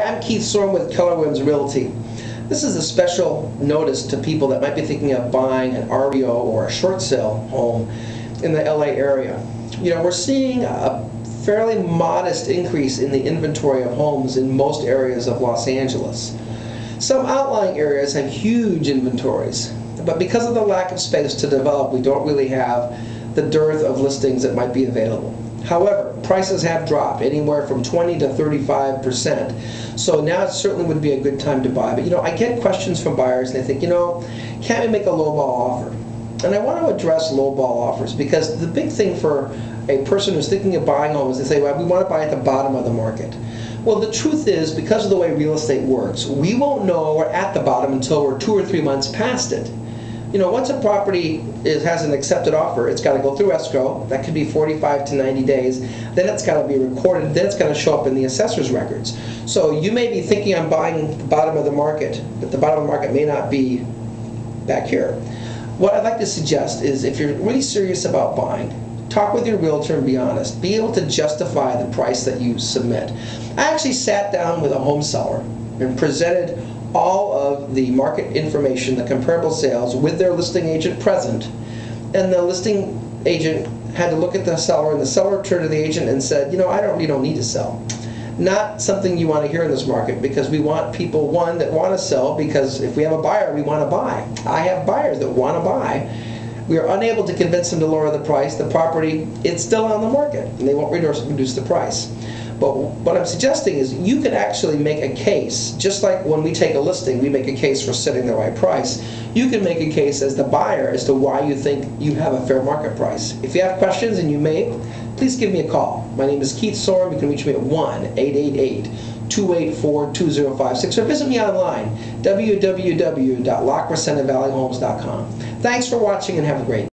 I'm Keith Sorum with Keller Williams Realty. This is a special notice to people that might be thinking of buying an REO or a short sale home in the LA area. You know, we're seeing a fairly modest increase in the inventory of homes in most areas of Los Angeles. Some outlying areas have huge inventories, but because of the lack of space to develop, we don't really have the dearth of listings that might be available. However, prices have dropped anywhere from 20 to 35%. So now it certainly would be a good time to buy. But you know, I get questions from buyers and they think, you know, can't we make a lowball offer? And I want to address lowball offers because the big thing for a person who's thinking of buying homes is they say, well, we want to buy at the bottom of the market. Well, the truth is, because of the way real estate works, we won't know we're at the bottom until we're 2 or 3 months past it. You know, once a property has an accepted offer, it's got to go through escrow. That could be 45 to 90 days. Then it's got to be recorded. Then it's going to show up in the assessor's records. So you may be thinking I'm buying the bottom of the market, but the bottom of the market may not be back here. What I'd like to suggest is if you're really serious about buying, talk with your realtor and be honest. Be able to justify the price that you submit. I actually sat down with a home seller and presented all of the market information, the comparable sales, with their listing agent present. And the listing agent had to look at the seller, and the seller turned to the agent and said, you know, we don't need to sell. Not something you want to hear in this market, because we want people, one, that want to sell, because if we have a buyer, we want to buy. I have buyers that want to buy. We are unable to convince them to lower the price. The property, it's still on the market, and they won't reduce the price. But what I'm suggesting is you can actually make a case, just like when we take a listing, we make a case for setting the right price. You can make a case as the buyer as to why you think you have a fair market price. If you have questions, and you may, please give me a call. My name is Keith Sorum. You can reach me at 1-888-284-2056 or visit me online, www.lacracenavalleyhomes.com. Thanks for watching and have a great day.